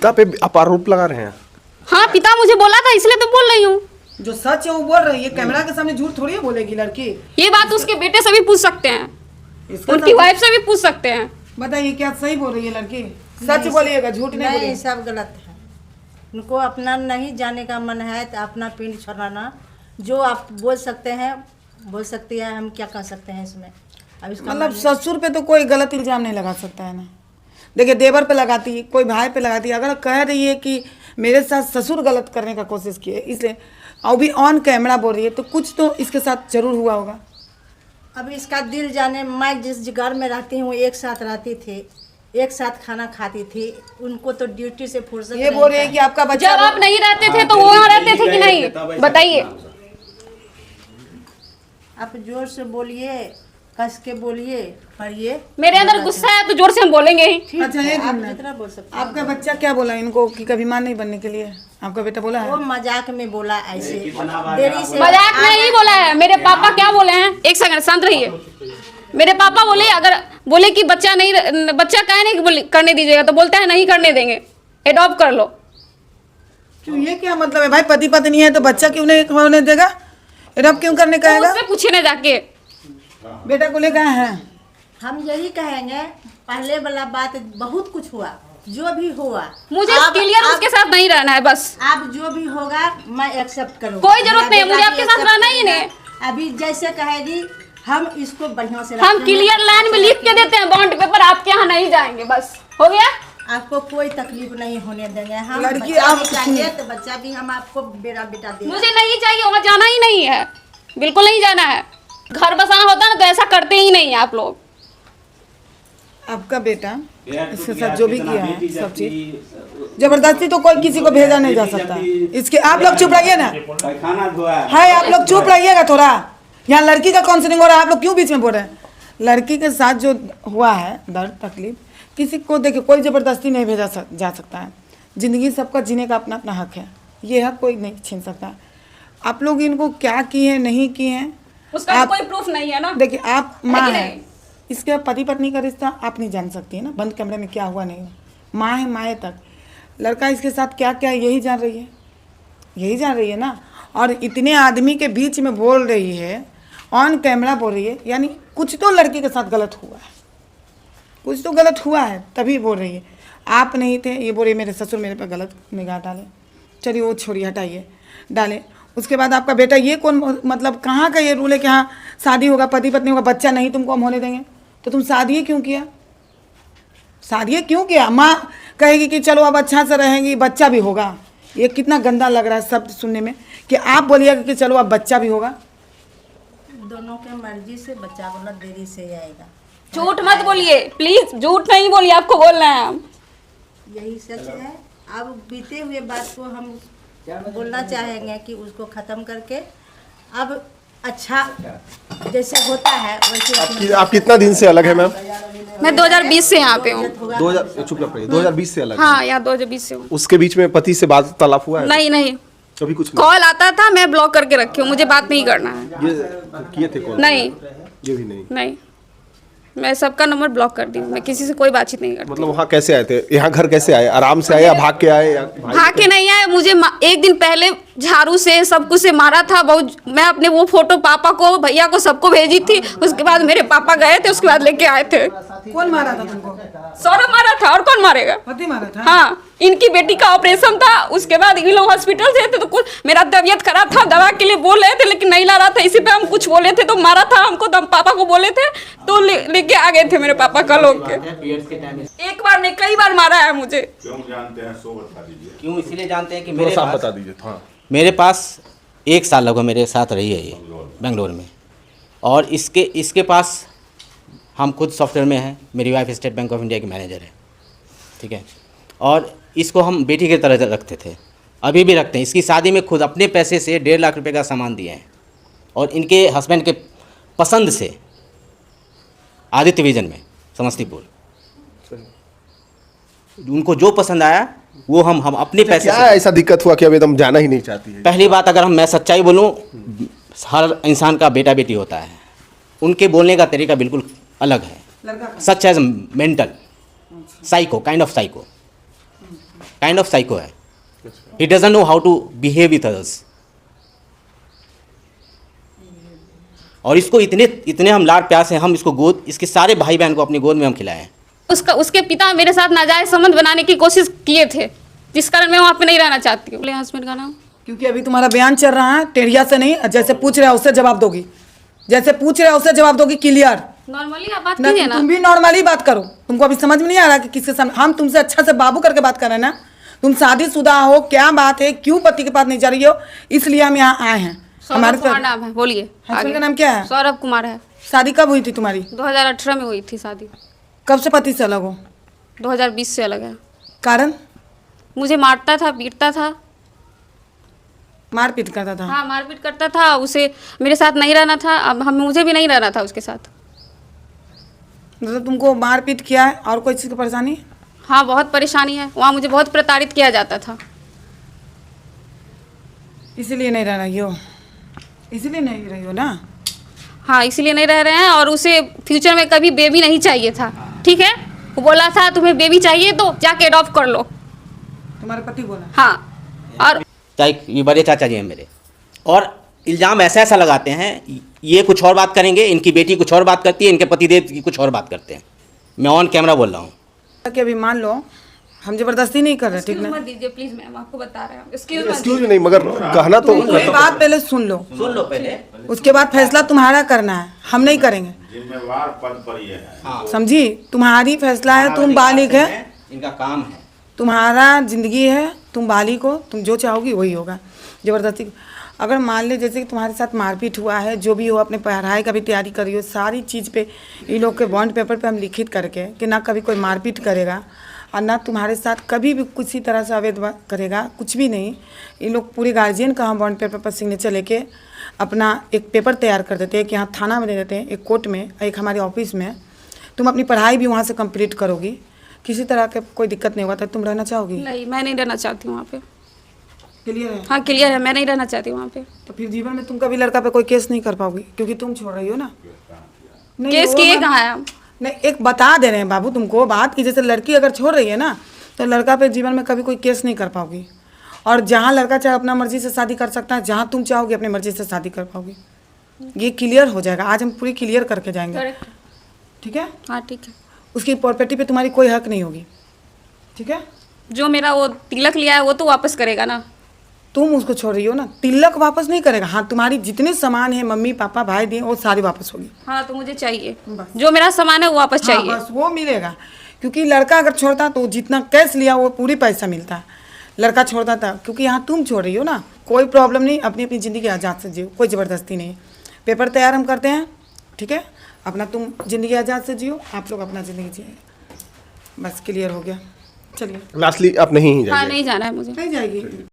पिता पे आप आरोप लगा रहे हैं? हाँ, पिता मुझे बोला था इसलिए तो बोल रही हूँ। जो सच है वो बोल रही है, कैमरा के सामने झूठ थोड़ी है बोलेगी लड़की। ये बात उसके बेटे से भी पूछ सकते हैं, इसका उनकी वाइफ से भी पूछ सकते हैं। बताइए क्या सही बोल रही है लड़की? सच बोलिएगा, झूठ नहीं नहीं, बोलिएगा। सब गलत है। उनको अपना नहीं जाने का मन है तो अपना पिंड छोड़ाना, जो आप बोल सकते हैं बोल सकती है, हम क्या कर सकते हैं इसमें। अब इसका मतलब ससुर पे तो कोई गलत इल्जाम नहीं लगा सकता है ना। देखिए देवर पे लगाती, कोई भाई पे लगाती, अगर कह रही है कि मेरे साथ ससुर गलत करने का कोशिश किए इसलिए, और भी ऑन कैमरा बोल रही है, तो कुछ तो इसके साथ जरूर हुआ होगा। अब इसका दिल जाने। मैं जिस घर में रहती हूँ एक साथ रहती थी, एक साथ खाना खाती थी, उनको तो ड्यूटी से फुर्सत ये बोल रही है कि आपका बच्चा जब आप नहीं रहते थे तो वो वहाँ रहते थे कि नहीं, बताइए। आप जोर से बोलिए, कस के बोलिए, पढ़िए। मेरे अंदर गुस्सा है तो जोर से हम बोलेंगे ही। अच्छा एक आप मिनट, जितना बोल सकते हैं। आपका बच्चा क्या बोला इनको कि कभी मां नहीं बनने के लिए? आपका बेटा बोला वो है? मजाक में बोला ऐसे, देरी से। मजाक में नहीं बोला है। मेरे पापा क्या बोले हैं, एक सेकंड शांत रहिए। मेरे पापा बोले अगर बोले कि बच्चा काहे नहीं करने दीजिएगा, तो बोलता है नहीं करने देंगे, एडॉप्ट कर लो। क्यों, ये क्या मतलब है भाई? पति पत्नी है तो बच्चा क्यों नहीं होने देगा? एडॉप्ट क्यों करने तो कहेगा? उससे पूछे ना जाके। बेटा को लेकर आए हैं? हम यही कहेंगे, पहले वाला बात बहुत कुछ हुआ, जो भी हुआ मुझे क्लियर उसके साथ नहीं रहना है बस। आप जो भी होगा मैं एक्सेप्ट करूँगा, कोई जरूरत नहीं है, मुझे आपके साथ रहना ही नहीं। अभी जैसे कहेगी हम इसको बढ़िया से हम क्लियर लाइन में लिख के देते हैं बॉन्ड पेपर, आपके यहाँ नहीं जाएंगे, बस हो गया। आपको कोई तकलीफ नहीं होने देंगे। हम लड़की बच्चा आप भी चाहिए तो बच्चा भी हम आपको बेटा बेटा देंगे। मुझे नहीं चाहिए, वहाँ जाना ही नहीं है, बिल्कुल नहीं जाना है। घर बसाना होता ना तो ऐसा करते ही नहीं है आप लोग। आपका बेटा इसके साथ जो भी किया है सब चीज जबरदस्ती तो कोई किसी को भेजा नहीं जा सकता। इसके आप लोग चुप रहिए ना, है आप लोग चुप रहिएगा थोड़ा। यहाँ लड़की का काउंसलिंग हो रहा है, आप लोग क्यों बीच में बोल रहे हैं? लड़की के साथ जो हुआ है दर्द तकलीफ, किसी को देखिए कोई ज़बरदस्ती नहीं भेजा जा सकता है। ज़िंदगी सबका जीने का अपना अपना हक है, ये हक कोई नहीं छीन सकता। आप लोग इनको क्या किए हैं नहीं किए हैं उसका कोई प्रूफ नहीं है ना। देखिए आप माँ है हैं, इसके पति पत्नी का रिश्ता आप नहीं जान सकती है ना, बंद कमरे में क्या हुआ नहीं हुआ। माँ है, माए तक। लड़का इसके साथ क्या क्या यही जान रही है, यही जान रही है ना। और इतने आदमी के बीच में बोल रही है, ऑन कैमरा बोल रही है, यानी कुछ तो लड़की के साथ गलत हुआ है, कुछ तो गलत हुआ है तभी बोल रही है। आप नहीं थे, ये बोल रही मेरे ससुर मेरे पे गलत निगाह डाले। चलिए वो छोड़िए, हटाइए, डाले। उसके बाद आपका बेटा, ये कौन मतलब कहाँ का ये रूल है कि हाँ शादी होगा, पति पत्नी होगा, बच्चा नहीं तुमको हम होने देंगे? तो तुम शादी क्यों किया? शादी क्यों किया? माँ कहेगी कि चलो अब अच्छा से रहेंगी, बच्चा भी होगा। ये कितना गंदा लग रहा है शब्द सुनने में कि आप बोलिएगा कि चलो अब बच्चा भी होगा। दोनों के मर्जी से बच्चा वाला देरी से आएगा। झूठ मत बोलिए प्लीज, झूठ नहीं बोलिए, आपको बोलना है हम। यही सच है। अब बीते हुए बात को हम बोलना चाहेंगे कि उसको ख़त्म करके अब अच्छा जैसे होता है वैसे। आप कितना दिन से अलग है मैम? मैं 2020 से यहाँ पे हूँ। 2020 से अलग है? हाँ, यहाँ 2020 से हूँ। उसके बीच में पति से वार्तालाप हुआ है? नहीं, कभी कुछ नहीं? कॉल आता था, मैं ब्लॉक करके रखी हूँ, मुझे बात नहीं करना है। ये किए थे कॉल? नहीं, ये भी नहीं। मैं सबका नंबर ब्लॉक कर दी, मैं किसी से कोई बातचीत नहीं करती। मतलब वहाँ कैसे आए थे? यहाँ घर कैसे आए? आराम से आए या भाग के आए? भाग के नहीं आए, मुझे एक दिन पहले झाड़ू से सब कुछ से मारा था बहुत। मैं अपने वो फोटो पापा को, भैया को, सबको भेजी थी। उसके बाद मेरे पापा गए थे, उसके बाद लेके आए थे। कौन मारा था तुमको? सौरभ मारा था, और कौन मारेगा? पति मारा था? हाँ, इनकी बेटी का ऑपरेशन था, उसके बाद इन लोग हॉस्पिटल से थे तो कुछ मेरा तबीयत खराब था, दवा के लिए बोल रहे थे लेकिन नहीं ला रहा था, इसी पे हम कुछ बोले थे तो मारा था हमको। तो हम पापा को बोले थे तो लेके आ गए थे मेरे पापा का लोग के। एक बार नहीं, कई बार मारा है मुझे। क्यों जानते हैं सो बता दीजिए। क्यों इसलिए जानते हैं कि मेरे साथ बता दीजिए। हाँ, मेरे पास 1 साल लगभग मेरे साथ रही है ये बेंगलोर में, और इसके पास हम खुद सॉफ्टवेयर में हैं। मेरी wife state bank of India की मैनेजर है, ठीक है। और इसको हम बेटी की तरह रखते थे, अभी भी रखते हैं। इसकी शादी में खुद अपने पैसे से 1.5 लाख रुपए का सामान दिए हैं, और इनके हस्बैंड के पसंद से आदित्य विजन में समस्तीपुर उनको जो पसंद आया वो हम अपने पैसे क्या से। ऐसा दिक्कत हुआ कि अब एकदम जाना ही नहीं चाहती है? पहली बात, अगर मैं सच्चाई बोलूं, हर इंसान का बेटा बेटी होता है, उनके बोलने का तरीका बिल्कुल अलग है। Such as mental psycho, kind of psycho. Kind of psycho है. He doesn't know how to behave with others. और इसको इतने हम लाड प्यार से हम इसको इसके सारे भाई बहन को अपनी गोद में हम खिलाए हैं. उसके पिता मेरे साथ नाजायज संबंध बनाने की कोशिश किए थे, जिस कारण मैं वहाँ पे नहीं रहना चाहती हूँ. हस्बैंड का नाम, क्योंकि अभी तुम्हारा बयान चल रहा है, टेढ़िया से नहीं, जैसे पूछ रहे हो उससे जवाब दोगी, जैसे पूछ रहे हो उससे जवाब दोगी, क्लियर. नॉर्मली आप बात कीजिए ना. तुम भी नॉर्मली बात करो. तुमको अभी समझ में नहीं आ रहा कि किसके सामने हम तुमसे अच्छा से बाबू करके बात कर रहे हैं ना. तुम शादीशुदा हो, क्या बात है, क्यों पति के पास नहीं जा रही हो, इसलिए हम यहाँ आए हैं. सौरभ कुमार नाम है, बोलिए. हस्बैंड का नाम क्या है? सौरभ कुमार है. शादी कब हुई थी तुम्हारी? 2018 में हुई थी शादी. कब से पति से अलग हो? 2020 से अलग है. कारण? मुझे मारता था, पीटता था. मारपीट करता था? हाँ, मारपीट करता था. उसे मेरे साथ नहीं रहना था, अब मुझे भी नहीं रहना था उसके साथ. मतलब तुमको मारपीट किया है और कोई चीज़ की परेशानी? हाँ, बहुत परेशानी है. वहाँ मुझे बहुत प्रताड़ित किया जाता था. इसीलिए नहीं रह रही हो? इसीलिए नहीं रही हो ना? हाँ, इसीलिए नहीं रह रहे हैं. और उसे फ्यूचर में कभी बेबी नहीं चाहिए था, ठीक है. वो बोला था तुम्हें बेबी चाहिए तो जाके अडॉप्ट कर लो. तुम्हारे पति बोला? हाँ. और चाहे ये बड़े चाचा जी हैं मेरे, और इल्ज़ाम ऐसा लगाते हैं, ये कुछ और बात करेंगे, इनकी बेटी कुछ और बात करती है, इनके पतिदेव की कुछ और बात करते हैं. मैं ऑन कैमरा बोल रहा हूँ कि अभी मान लो हम जबरदस्ती नहीं कर रहे, ठीक एक्सक्यूज ना? मत दीजिए प्लीज, मैम आपको बता रहे हैं. एक्सक्यूज मत एक्सक्यूज दीजिए. नहीं, मगर कहना तो ये बात पहले सुन लो, पहले. उसके बाद फैसला तुम्हारा करना है, हम नहीं करेंगे. जिम्मेवार पद पर ये है। समझी? तुम्हारी फैसला है, तुम बालिग है, इनका काम है. तुम्हारा जिंदगी है, तुम बालिग हो, तुम जो चाहोगी वही होगा. जबरदस्ती अगर मान ले जैसे कि तुम्हारे साथ मारपीट हुआ है, जो भी हो, अपने पढ़ाई का भी तैयारी करी हो, सारी चीज़ पे इन लोग के बॉन्ड पेपर पे हम लिखित करके कि ना कभी कोई मारपीट करेगा और ना तुम्हारे साथ कभी भी किसी तरह से अवैध करेगा, कुछ भी नहीं. इन लोग पूरे गार्जियन का हम बॉन्ड पेपर पर सिग्नेचर लेके अपना एक पेपर तैयार कर देते हैं कि यहाँ थाना में दे देते हैं, एक कोर्ट में, एक हमारे ऑफिस में. तुम अपनी पढ़ाई भी वहाँ से कंप्लीट करोगी, किसी तरह के कोई दिक्कत नहीं होगा. तो तुम रहना चाहोगी? नहीं, मैं नहीं रहना चाहती हूँ वहाँ पे. क्लियर है? हाँ, क्लियर है, मैं नहीं रहना चाहती वहाँ पे. तो फिर जीवन में तुम कभी लड़का पे कोई केस नहीं कर पाओगी, क्योंकि तुम छोड़ रही हो ना. नहीं, केस वो किए बात- कहाँ है हम? नहीं, एक बता दे रहे हैं बाबू तुमको बात कि जैसे लड़की अगर छोड़ रही है ना, तो लड़का पे जीवन में कभी कोई केस नहीं कर पाओगी. और जहाँ लड़का चाहे अपना मर्जी से शादी कर सकता है, जहाँ तुम चाहोगे अपनी मर्जी से शादी कर पाओगी. ये क्लियर हो जाएगा, आज हम पूरी क्लियर करके जाएंगे, करेक्ट. ठीक है? हाँ, ठीक है. उसकी प्रॉपर्टी पे तुम्हारी कोई हक नहीं होगी, ठीक है? जो मेरा वो तिलक लिया है वो तो वापस करेगा ना. तुम उसको छोड़ रही हो ना, तिलक वापस नहीं करेगा. हाँ, तुम्हारी जितने सामान है, मम्मी पापा भाई दिए, वो सारी वापस होगी. हाँ, तो मुझे चाहिए जो मेरा सामान है वो वापस हाँ, चाहिए. बस वो मिलेगा. क्योंकि लड़का अगर छोड़ता तो जितना कैश लिया वो पूरी पैसा मिलता है. लड़का छोड़ता था, क्योंकि यहाँ तुम छोड़ रही हो ना. कोई प्रॉब्लम नहीं, अपनी अपनी ज़िंदगी आज़ाद से जियो, कोई ज़बरदस्ती नहीं. पेपर तैयार हम करते हैं, ठीक है? अपना तुम ज़िंदगी आज़ाद से जियो, आप लोग अपना ज़िंदगी जिए. बस क्लियर हो गया. चलिए. लास्टली आप नहीं हाँ, जाइए. नहीं जाना है मुझे. नहीं जाएगी.